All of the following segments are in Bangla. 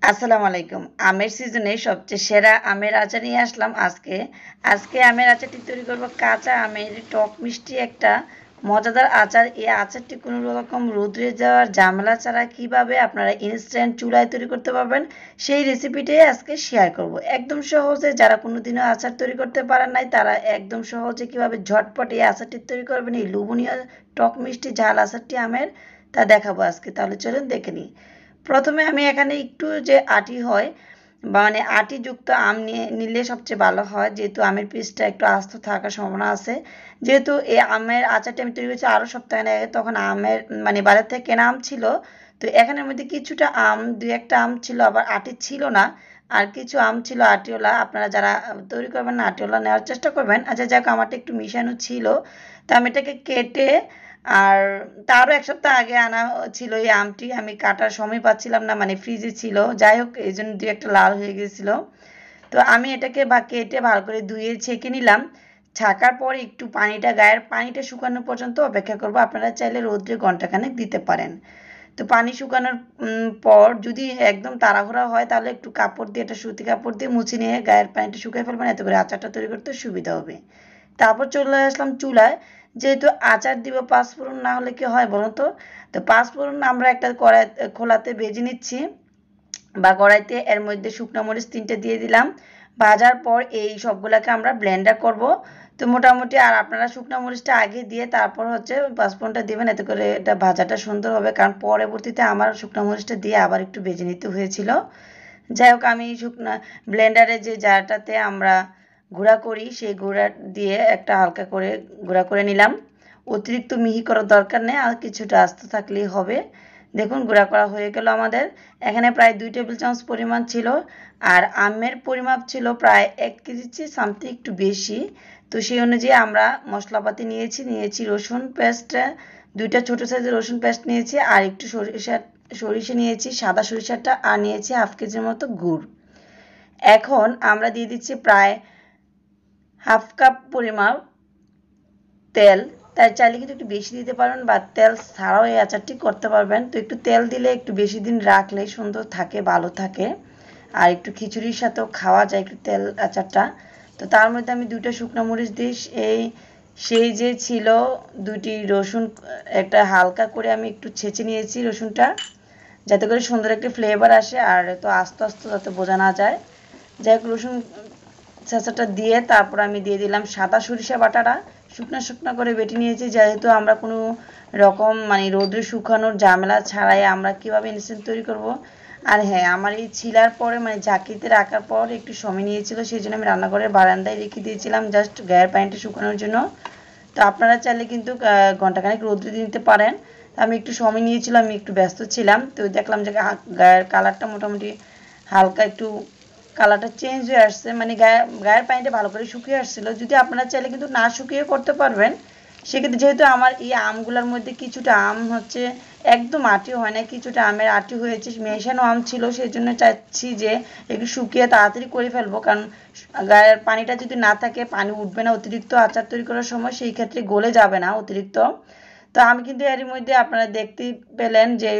আসসালামু আলাইকুম। আমের সিজনে সবচেয়ে সেরা আমের আচার নিয়ে আসলাম আজকে। আজকে আমের আচারটি তৈরি করব কাঁচা আমের টক মিষ্টি একটা মজাদার আচার। এই আচারটি কোনো রকম রোদ্রে যাওয়ার ঝামেলা ছাড়া কিভাবে আপনারা ইনস্ট্যান্ট চুলায় তৈরি করতে পারবেন সেই রেসিপিটাই আজকে শেয়ার করব। একদম সহজে যারা কোনোদিনও আচার তৈরি করতে পারেন নাই তারা একদম সহজে কিভাবে ঝটপট এই আচারটি তৈরি করবেন, এই লোভনীয় টক মিষ্টি ঝাল আচারটি আমের, তা দেখাবো আজকে। তাহলে চলুন দেখে নিই। প্রথমে আমি এখানে একটু যে আটি হয় বা মানে আটিযুক্ত আম নিয়ে নিলে সবচেয়ে ভালো হয়, যেহেতু আমের পিসটা একটু আস্ত থাকার সম্ভাবনা আছে। যেহেতু এই আমের আচারটা আমি তৈরি করেছি আরও সপ্তাহে আগে, তখন আমের মানে বাজার থেকে কেনা আম ছিল। তো এখানের মধ্যে কিছুটা আম, দুই একটা আম ছিল আবার আটি ছিল না, আর কিছু আম ছিল আটিওলা। আপনারা যারা তৈরি করবেন না আটিওলা নেওয়ার চেষ্টা করবেন। আচ্ছা যাক, আমারটা একটু মিশানো ছিল। তো আমি এটাকে কেটে, আর তারও এক সপ্তাহ আগে আনা ছিল এই আমটি, আমি কাটার সময় পাচ্ছিলাম না, মানে ফ্রিজে ছিল, যাই হোক এই জন্য দু একটা লাল হয়ে গেছিলো। তো আমি এটাকে কেটে ভালো করে ধুয়ে ছেঁকে নিলাম। ছাকার পর একটু পানিটা, গায়ের পানিটা শুকানো পর্যন্ত অপেক্ষা করব। আপনারা চাইলে রোদ্রে ঘন্টাখানেক দিতে পারেন। তো পানি শুকানোর পর যদি একদম তাড়াহুড়া হয় তাহলে একটু কাপড় দিয়ে, একটা সুতি কাপড় দিয়ে মুছে নিয়ে গায়ের পানিটা শুকিয়ে ফেলবেন, এতে করে আচারটা তৈরি করতে সুবিধা হবে। তারপর চলে আসলাম চুলায়। যেহেতু আচার দিব, পাঁচফোড়ন না হলে কি হয় বলুন তো? তো পাঁচফোড়ন আমরা একটা কড়াই খোলাতে ভেজে নিচ্ছি বা কড়াইতে। এর মধ্যে শুকনো মরিচ 3টে দিয়ে দিলাম। ভাজার পর এই সবগুলোকে আমরা ব্লেন্ডার করব। তো মোটামুটি, আর আপনারা শুকনো মরিচটা আগে দিয়ে তারপর হচ্ছে পাঁচফোড়নটা দিবেন, এতে করে এটা ভাজাটা সুন্দর হবে, কারণ পরবর্তীতে আমার শুকনো মরিচটা দিয়ে আবার একটু ভেজে নিতে হয়েছিল। যাই হোক, আমি শুকনো ব্লেন্ডারে যে জারটাতে আমরা গুঁড়া করি সেই গুঁড়া দিয়ে একটা হালকা করে গুঁড়া করে নিলাম। অতিরিক্ত মিহি করার দরকার নেই, আর কিছুটা আস্ত থাকলেই হবে। দেখুন গুঁড়া করা হয়ে গেল আমাদের। এখানে প্রায় 2 টেবিল চামচ পরিমাণ ছিল, আর আমের পরিমাপ ছিল প্রায় 1 কেজির চেয়ে সামথিং একটু বেশি। তো সেই অনুযায়ী আমরা মশলাপাতি নিয়েছি রসুন পেস্ট, 2টা ছোটো সাইজের রসুন পেস্ট নিয়েছি, আর একটু সরিষা নিয়েছি, সাদা সরিষাটা, আর নিয়েছি 1/2 কেজির মতো গুড়। এখন আমরা দিয়ে দিচ্ছি প্রায় 1/2 কাপ পরিমাণ তেল। তাই চাইলে কিন্তু একটু বেশি দিতে পারবেন, বা তেল ছাড়াও এই আচারটি করতে পারবেন। তো একটু তেল দিলে একটু বেশি দিন রাখলে সুন্দর থাকে, ভালো থাকে, আর একটু খিচুড়ির সাথেও খাওয়া যায় একটু তেল আচারটা। তো তার মধ্যে আমি 2টা শুকনো মরিচ দিই। সেই যে ছিল 2টি রসুন, একটা হালকা করে আমি একটু ছেঁচে নিয়েছি রসুনটা, যাতে করে সুন্দর একটা ফ্লেভার আসে, আর তো আস্তে আস্তে যাতে বোঝা না যায়। যাই হোক, রসুন ছেঁচাটা দিয়ে তারপর আমি দিয়ে দিলাম সাদা সরিষা বাটাটা, শুকনো শুকনো করে বেটে নিয়েছি। যেহেতু আমরা কোনো রকম মানে রোদে শুকানোর ঝামেলা ছাড়াই আমরা কীভাবে ইনস্ট্যান্ট তৈরি করব। আর হ্যাঁ, আমার এই ছিলার পরে মানে ঝাঁকিতে রাখার পর একটু সময় নিয়েছিল, সেই জন্য আমি রান্নাঘরের বারান্দায় রেখে দিয়েছিলাম জাস্ট গায়ের পানিটা শুকানোর জন্য। তো আপনারা চাইলে কিন্তু ঘন্টাখানেক রোদ্রে দিতে পারেন। আমি একটু সময় নিয়েছিলাম, আমি একটু ব্যস্ত ছিলাম। তো দেখলাম যে গায়ের কালারটা মোটামুটি হালকা একটু কালারটা চেঞ্জ হয়ে আসছে, মানে গায়ের পানিটা ভালো করে শুকিয়ে আসছিলো। যদি আপনারা চাইলে কিন্তু না শুকিয়ে করতে পারবেন। সেক্ষেত্রে যেহেতু আমার এই আমগুলোর মধ্যে কিছুটা আম হচ্ছে একদম আটি হয় না, কিছুটা আমের আটি হয়েছে, মেশানো আম ছিল, সেই জন্য চাচ্ছি যে একটু শুকিয়ে তাড়াতাড়ি করে ফেলবো, কারণ গায়ের পানিটা যদি না থাকে পানি উঠবে না অতিরিক্ত আচার তৈরি করার সময়, সেই ক্ষেত্রে গলে যাবে না অতিরিক্ত। তো আমি কিন্তু এর মধ্যে আপনারা দেখতে পেলেন যে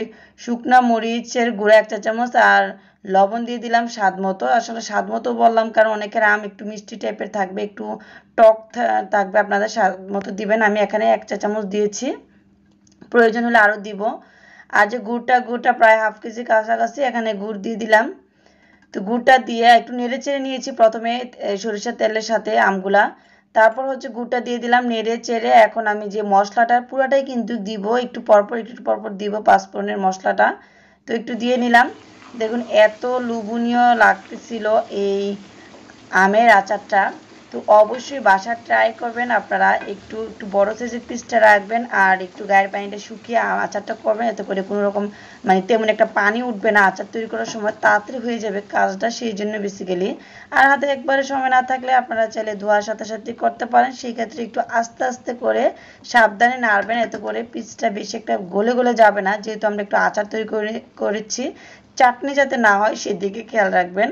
শুকনা মরিচের গুঁড়া 1 চা চামচ, আর লবণ দিয়ে দিলাম স্বাদ মতো। আসলে স্বাদ মতো বললাম কারণ অনেকের আম একটু মিষ্টি টাইপের থাকবে, একটু টক থাকবে, আপনাদের স্বাদ মতো দিবেন। আমি এখানে 1 চা চামচ দিয়েছি, প্রয়োজন হলে আরও দিব। আর যে গুড়টা প্রায় 1/2 কেজি কাছাকাছি, এখানে গুড় দিয়ে দিলাম। তো গুড়টা দিয়ে একটু নেড়ে চেড়ে নিয়েছি প্রথমে সরিষার তেলের সাথে আমগুলা। তারপর হচ্ছে গুড়টা দিয়ে দিলাম নেড়ে চেড়ে। এখন আমি যে মশলাটা পুরাটাই কিন্তু দিব, একটু পরপর দিব পাঁচফোড়নের মশলাটা। তো একটু দিয়ে নিলাম। দেখুন এত লোভনীয় লাগতেছিল এই আমের আচারটা। তো অবশ্যই বাসায় ট্রাই করবেন আপনারা। একটু একটু বড় সাইজের পিসটা রাখবেন, আর একটু গায়ের পানিটা শুকিয়ে আচারটা করবেন, এতে করে কোনো রকম মানে তেমন একটা পানি উঠবে না। আচার তৈরি করার সময় তাড়াতাড়ি হয়ে যাবে কাজটা, সেই জন্য বেসিক্যালি। আর হাতে একবারে সময় না থাকলে আপনারা চাইলে ধোয়ার সাথে সাথে করতে পারেন। সেই ক্ষেত্রে একটু আস্তে আস্তে করে সাবধানে নাড়বেন, এতে করে পিসটা বেশি একটা গলে গলে যাবে না, যেহেতু আমরা একটু আচার তৈরি করেছি। চাটনি যাতে না হয় সেদিকে খেয়াল রাখবেন।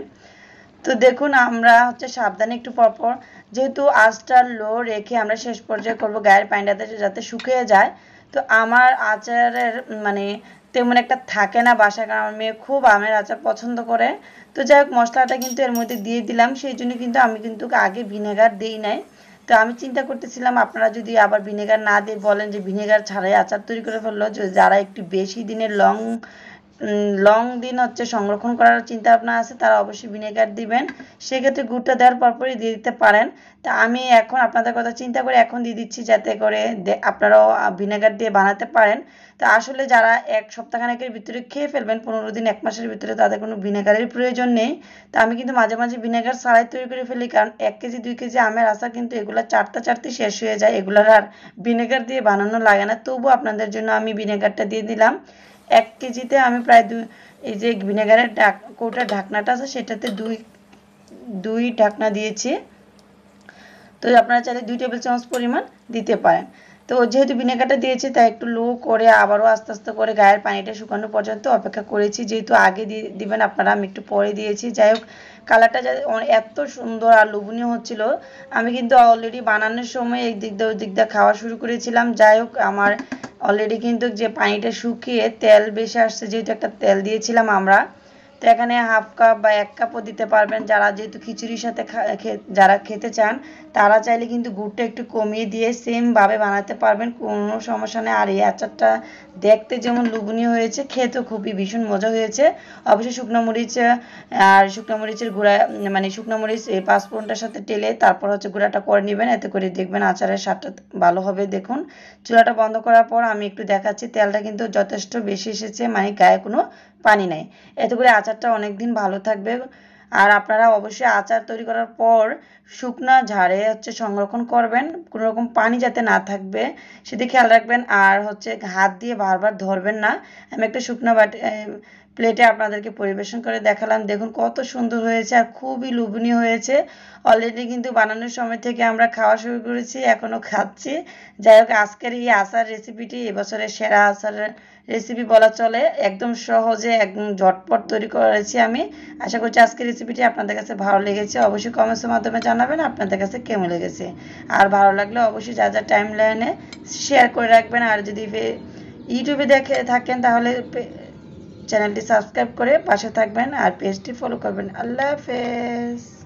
তো দেখুন আমরা হচ্ছে সাবধানে একটু পরপর, যেহেতু আঁচটা লো রেখে আমরা শেষ পর্যায়ে করব, গায়ের পানিটাতে যাতে শুকিয়ে যায়। তো আমার আচারের মানে তেমন একটা থাকে না বাসায়, কারণ আমার মেয়ে খুব আমের আচার পছন্দ করে। তো যাই হোক, মশলাটা কিন্তু এর মধ্যে দিয়ে দিলাম, সেই জন্য কিন্তু আমি কিন্তু আগে ভিনেগার দিই নাই। তো আমি চিন্তা করতেছিলাম আপনারা যদি আবার ভিনেগার না দিয়ে বলেন যে ভিনেগার ছাড়াই আচার তৈরি করে ফেললো, যারা একটু বেশি দিনের লং দিন হচ্ছে সংরক্ষণ করার চিন্তা ভাবনা আছে তারা অবশ্যই ভিনেগার দিবেন। সেক্ষেত্রে গুড়টা দেওয়ার পরপরই দিয়ে দিতে পারেন। তা আমি এখন আপনাদের কথা চিন্তা করে এখন দিয়ে দিচ্ছি, যাতে করে আপনারাও ভিনেগার দিয়ে বানাতে পারেন। তো আসলে যারা এক সপ্তাহখানেকের ভিতরে খেয়ে ফেলবেন, 15 দিন 1 মাসের ভিতরে, তাদের কোনো ভিনেগারের প্রয়োজন নেই। তো আমি কিন্তু মাঝে মাঝে ভিনেগার ছাড়াই তৈরি করে ফেলি, কারণ 1 কেজি 2 কেজি আমের আচার কিন্তু এগুলো চারটা চারটি শেষ হয়ে যায়, এগুলোর আর ভিনেগার দিয়ে বানানো লাগে না। তবু আপনাদের জন্য আমি ভিনেগারটা দিয়ে দিলাম। 1 কেজিতে আমি প্রায় এই যে ভিনেগারের কৌটার ঢাকনাটা আছে সেটাতে দুই ঢাকনা দিয়েছি। তো আপনারা চাইলে 2 টেবিল চামচ পরিমাণ দিতে পারেন। তো যেহেতু ভিনেগারটা দিয়েছি তাই একটু লো করে আবারও আস্তে আস্তে করে গায়ের পানিটা শুকানো পর্যন্ত অপেক্ষা করেছি। যেহেতু আগে দিবেন আপনারা, আমি একটু পরে দিয়েছি। যাই হোক, কালারটা এত সুন্দর আর লোভনীয় হচ্ছিল। আমি কিন্তু অলরেডি বানানোর সময় এই দিক দিয়ে ওই দিক দিয়ে খাওয়া শুরু করেছিলাম। যাই হোক, আমার অলরেডি কিন্তু যে পানিটা শুকিয়ে তেল বেশি আসছে, যেহেতু একটা তেল দিয়েছিলাম আমরা। তো এখানে হাফ কাপ বা 1 কাপও দিতে পারবেন, যারা যেহেতু খিচুড়ির সাথে যারা খেতে চান তারা চাইলে কিন্তু গুড়টা একটু কমিয়ে দিয়ে সেমভাবে বানাতে পারবেন, কোনো সমস্যা নেই। আর এই আচারটা দেখতে যেমন লোভনীয় হয়েছে, খেতেও খুবই ভীষণ মজা হয়েছে। অবশ্যই শুকনো মরিচ আর শুকনো মরিচের গুঁড়া, মানে শুকনো মরিচ এই 5 ফোড়নটার সাথে টেলে তারপর হচ্ছে গুঁড়াটা করে নেবেন, এতে করে দেখবেন আচারের স্বাদটা ভালো হবে। দেখুন, চুলাটা বন্ধ করার পর আমি একটু দেখাচ্ছি, তেলটা কিন্তু যথেষ্ট বেশি এসেছে, মানে গায়ে কোনো পানি নাই। এতে করে আচারটা অনেক দিন ভালো থাকবে। আর আপনারা অবশ্যই আচার তৈরি করার পর শুকনা ঝাড়ে হচ্ছে সংরক্ষণ করবেন, কোনো রকম পানি যাতে না থাকবে সেদিকে খেয়াল রাখবেন। আর হচ্ছে হাত দিয়ে বারবার ধরবেন না। আমি একটা শুকনো প্লেটে আপনাদেরকে পরিবেশন করে দেখালাম। দেখুন কত সুন্দর হয়েছে আর খুবই লোভনীয় হয়েছে। অলরেডি কিন্তু বানানোর সময় থেকে আমরা খাওয়া শুরু করেছি, এখনও খাচ্ছি। যাই হোক, আজকের এই আচার রেসিপিটি এবছরের সেরা আচারের রেসিপি বলা চলে। একদম সহজে একদম ঝটপট তৈরি করেছি আমি। আশা করছি আজকের রেসিপিটি আপনাদের কাছে ভালো লেগেছে। অবশ্যই কমেন্টসের মাধ্যমে জানাবেন আপনাদের কাছে কেমন লেগেছে। আর ভালো লাগলে অবশ্যই যা টাইম লাইনে শেয়ার করে রাখবেন। আর যদি ইউটিউবে দেখে থাকেন তাহলে চ্যানেলটি সাবস্ক্রাইব করে পাশে থাকবেন আর পেজটি ফলো করবেন। আল্লাহ হাফেজ।